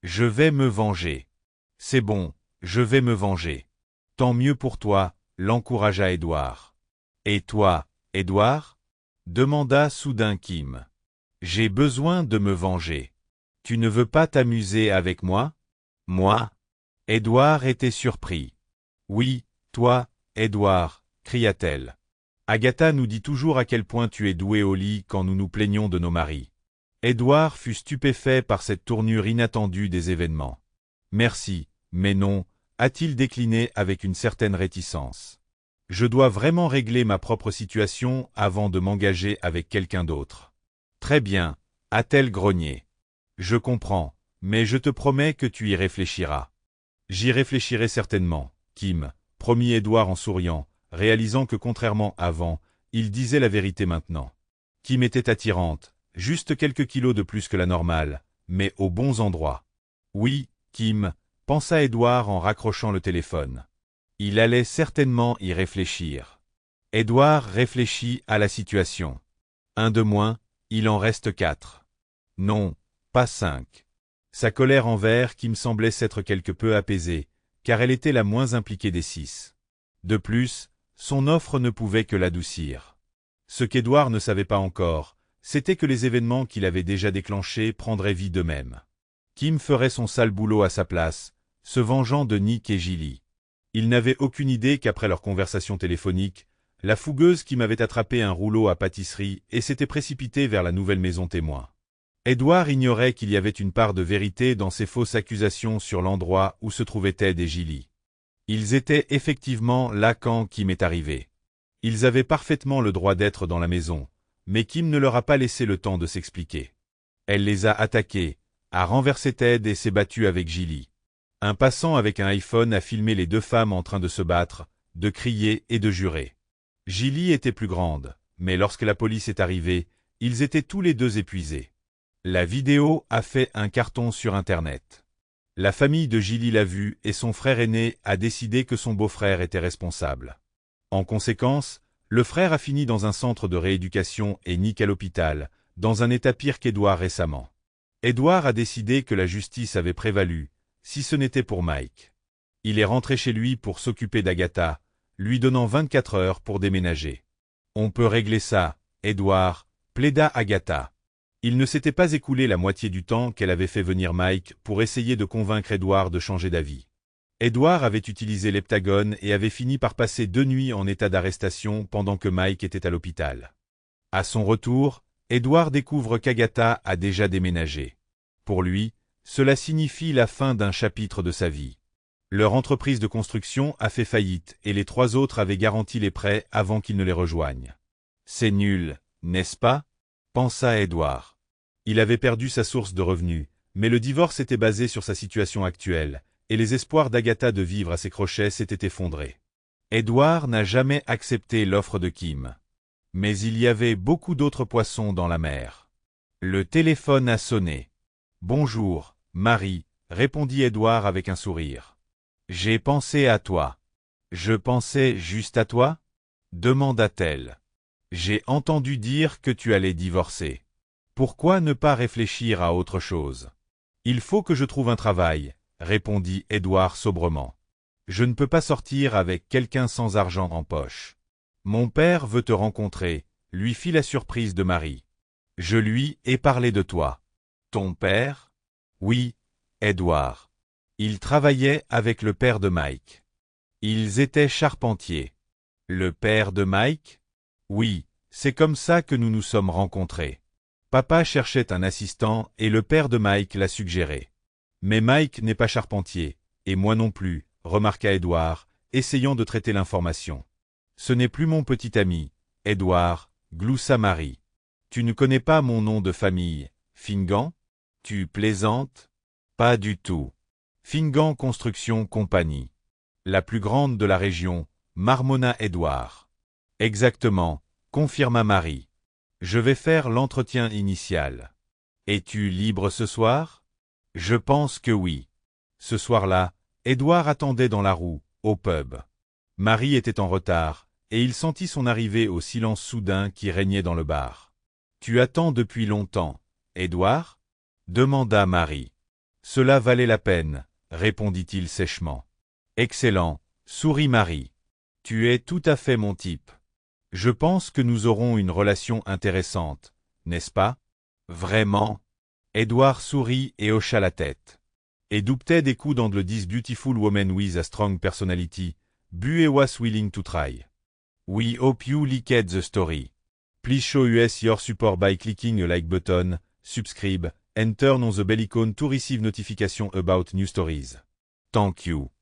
A: Je vais me venger. C'est bon, je vais me venger. Tant mieux pour toi, l'encouragea Edouard. Et toi, Edouard? Demanda soudain Kim. J'ai besoin de me venger. Tu ne veux pas t'amuser avec moi? Moi? Edouard était surpris. Oui, toi, Edouard, cria-t-elle. Agatha nous dit toujours à quel point tu es doué au lit quand nous nous plaignons de nos maris. Edouard fut stupéfait par cette tournure inattendue des événements. Merci, mais non, a-t-il décliné avec une certaine réticence. Je dois vraiment régler ma propre situation avant de m'engager avec quelqu'un d'autre. Très bien, a-t-elle grogné. Je comprends, mais je te promets que tu y réfléchiras. J'y réfléchirai certainement, Kim, promit Edouard en souriant, réalisant que contrairement à avant, il disait la vérité maintenant. Kim était attirante, juste quelques kilos de plus que la normale, mais aux bons endroits. Oui, Kim, pensa Edouard en raccrochant le téléphone. Il allait certainement y réfléchir. Edouard réfléchit à la situation. 1 de moins, il en reste 4. Non, pas 5. Sa colère envers Kim semblait s'être quelque peu apaisée, car elle était la moins impliquée des 6. De plus, son offre ne pouvait que l'adoucir. Ce qu'Edouard ne savait pas encore, c'était que les événements qu'il avait déjà déclenchés prendraient vie d'eux-mêmes. Kim ferait son sale boulot à sa place, se vengeant de Nick et Gilly. Il n'avait aucune idée qu'après leur conversation téléphonique, la fougueuse Kim avait attrapé un rouleau à pâtisserie et s'était précipitée vers la nouvelle maison témoin. Edouard ignorait qu'il y avait une part de vérité dans ces fausses accusations sur l'endroit où se trouvaient Ted et Gilly. Ils étaient effectivement là quand Kim est arrivé. Ils avaient parfaitement le droit d'être dans la maison, mais Kim ne leur a pas laissé le temps de s'expliquer. Elle les a attaqués, a renversé Ted et s'est battue avec Gilly. Un passant avec un iPhone a filmé les 2 femmes en train de se battre, de crier et de jurer. Gilly était plus grande, mais lorsque la police est arrivée, ils étaient tous les 2 épuisés. La vidéo a fait un carton sur Internet. La famille de Gilly l'a vue et son frère aîné a décidé que son beau-frère était responsable. En conséquence, le frère a fini dans un centre de rééducation et Nick à l'hôpital, dans un état pire qu'Edouard récemment. Edouard a décidé que la justice avait prévalu, si ce n'était pour Mike. Il est rentré chez lui pour s'occuper d'Agatha, lui donnant 24 heures pour déménager. On peut régler ça, Edouard, plaida Agatha. Il ne s'était pas écoulé la moitié du temps qu'elle avait fait venir Mike pour essayer de convaincre Edouard de changer d'avis. Edouard avait utilisé l'heptagone et avait fini par passer 2 nuits en état d'arrestation pendant que Mike était à l'hôpital. À son retour, Edouard découvre qu'Agatha a déjà déménagé. Pour lui, cela signifie la fin d'un chapitre de sa vie. Leur entreprise de construction a fait faillite et les 3 autres avaient garanti les prêts avant qu'ils ne les rejoignent. C'est nul, n'est-ce pas? Pensa Edouard. Il avait perdu sa source de revenus, mais le divorce était basé sur sa situation actuelle, et les espoirs d'Agatha de vivre à ses crochets s'étaient effondrés. Edouard n'a jamais accepté l'offre de Kim. Mais il y avait beaucoup d'autres poissons dans la mer. Le téléphone a sonné. « Bonjour, Marie », répondit Edouard avec un sourire. « J'ai pensé à toi. »« Je pensais juste à toi ?» demanda-t-elle. « J'ai entendu dire que tu allais divorcer. Pourquoi ne pas réfléchir à autre chose? Il faut que je trouve un travail, répondit Édouard sobrement. Je ne peux pas sortir avec quelqu'un sans argent en poche. Mon père veut te rencontrer, lui fit la surprise de Marie. Je lui ai parlé de toi. Ton père? Oui, Édouard. Il travaillait avec le père de Mike. Ils étaient charpentiers. Le père de Mike? Oui, c'est comme ça que nous nous sommes rencontrés. Papa cherchait un assistant et le père de Mike l'a suggéré. Mais Mike n'est pas charpentier, et moi non plus, remarqua Édouard, essayant de traiter l'information. Ce n'est plus mon petit ami, Édouard, gloussa Marie. Tu ne connais pas mon nom de famille, Fingan? Tu plaisantes? Pas du tout. Fingan Construction Compagnie. La plus grande de la région, marmonna Édouard. Exactement, confirma Marie. Je vais faire l'entretien initial. Es-tu libre ce soir? Je pense que oui. Ce soir-là, Édouard attendait dans la roue, au pub. Marie était en retard, et il sentit son arrivée au silence soudain qui régnait dans le bar. Tu attends depuis longtemps, Édouard? Demanda Marie. Cela valait la peine, répondit-il sèchement. Excellent, sourit Marie. Tu es tout à fait mon type. Je pense que nous aurons une relation intéressante, n'est-ce pas? Vraiment? Édouard sourit et hocha la tête. Et doubtait des coups d'angle 10 Beautiful woman with a strong personality, Bue was willing to try. We hope you liked the story. Please show us your support by clicking a like button, subscribe, and turn on the bell icon to receive notification about new stories. Thank you.